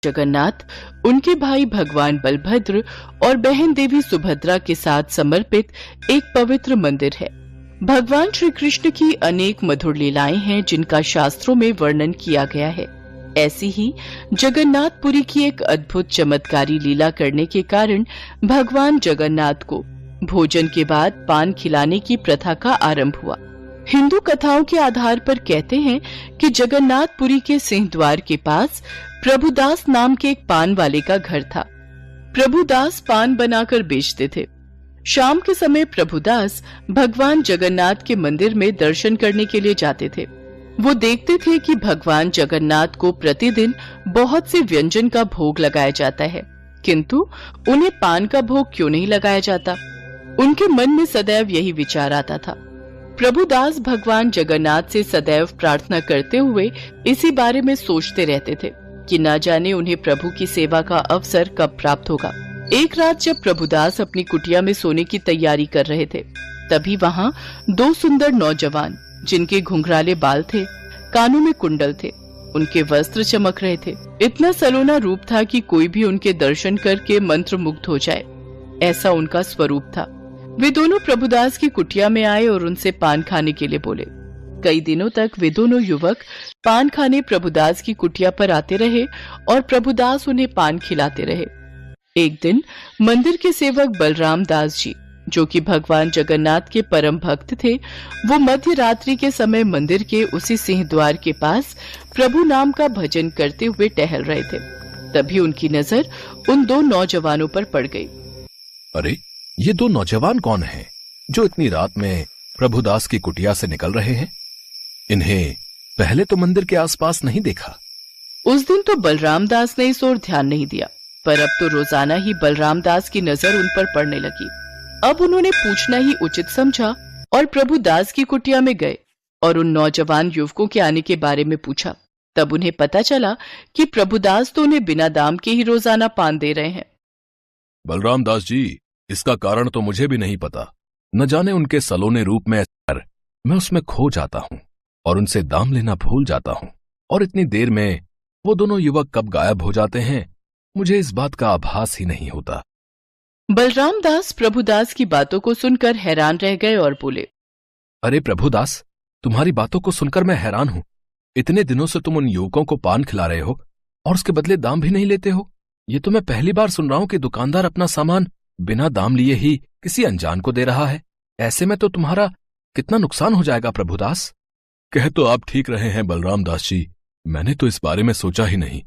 जगन्नाथ उनके भाई भगवान बलभद्र और बहन देवी सुभद्रा के साथ समर्पित एक पवित्र मंदिर है। भगवान श्री कृष्ण की अनेक मधुर लीलाएं हैं जिनका शास्त्रों में वर्णन किया गया है। ऐसी ही जगन्नाथपुरी की एक अद्भुत चमत्कारी लीला करने के कारण भगवान जगन्नाथ को भोजन के बाद पान खिलाने की प्रथा का आरंभ हुआ। हिंदू कथाओं के आधार पर कहते हैं कि जगन्नाथपुरी के सिंह द्वार के पास प्रभुदास नाम के एक पान वाले का घर था। प्रभुदास पान बनाकर बेचते थे। शाम के समय प्रभुदास भगवान जगन्नाथ के मंदिर में दर्शन करने के लिए जाते थे। वो देखते थे कि भगवान जगन्नाथ को प्रतिदिन बहुत से व्यंजन का भोग लगाया जाता है, किंतु उन्हें पान का भोग क्यों नहीं लगाया जाता। उनके मन में सदैव यही विचार आता था। प्रभुदास भगवान जगन्नाथ से सदैव प्रार्थना करते हुए इसी बारे में सोचते रहते थे कि न जाने उन्हें प्रभु की सेवा का अवसर कब प्राप्त होगा। एक रात जब प्रभुदास अपनी कुटिया में सोने की तैयारी कर रहे थे, तभी वहाँ दो सुंदर नौजवान जिनके घुंघराले बाल थे, कानों में कुंडल थे, उनके वस्त्र चमक रहे थे। इतना सलोना रूप था कि कोई भी उनके दर्शन करके मंत्रमुग्ध हो जाए, ऐसा उनका स्वरूप था। वे दोनों प्रभुदास की कुटिया में आए और उनसे पान खाने के लिए बोले। कई दिनों तक वे दोनों युवक पान खाने प्रभुदास की कुटिया पर आते रहे और प्रभुदास उन्हें पान खिलाते रहे। एक दिन मंदिर के सेवक बलराम दास जी, जो कि भगवान जगन्नाथ के परम भक्त थे, वो मध्य रात्रि के समय मंदिर के उसी सिंह द्वार के पास प्रभु नाम का भजन करते हुए टहल रहे थे। तभी उनकी नजर उन दो नौजवानों पर पड़ गई। अरे, ये दो नौजवान कौन हैं जो इतनी रात में प्रभुदास की कुटिया से निकल रहे हैं? इन्हें पहले तो मंदिर के आसपास नहीं देखा। उस दिन तो बलराम दास ने इस ओर ध्यान नहीं दिया, पर अब तो रोजाना ही बलराम दास की नजर उन पर पड़ने लगी। अब उन्होंने पूछना ही उचित समझा और प्रभुदास की कुटिया में गए और उन नौजवान युवकों के आने के बारे में पूछा। तब उन्हें पता चला कि प्रभुदास तो उन्हें बिना दाम के ही रोजाना पान दे रहे हैं। बलराम दास जी, इसका कारण तो मुझे भी नहीं पता। न जाने उनके सलोने रूप में मैं उसमें खो जाता हूँ और उनसे दाम लेना भूल जाता हूँ, और इतनी देर में वो दोनों युवक कब गायब हो जाते हैं, मुझे इस बात का आभास ही नहीं होता। बलराम दास प्रभुदास की बातों को सुनकर हैरान रह गए और बोले, अरे प्रभुदास, तुम्हारी बातों को सुनकर मैं हैरान हूँ। इतने दिनों से तुम उन युवकों को पान खिला रहे हो और उसके बदले दाम भी नहीं लेते हो। ये तो मैं पहली बार सुन रहा हूँ कि दुकानदार अपना सामान बिना दाम लिए ही किसी अनजान को दे रहा है। ऐसे में तो तुम्हारा कितना नुकसान हो जाएगा प्रभुदास। कह तो आप ठीक रहे हैं बलराम दास जी, मैंने तो इस बारे में सोचा ही नहीं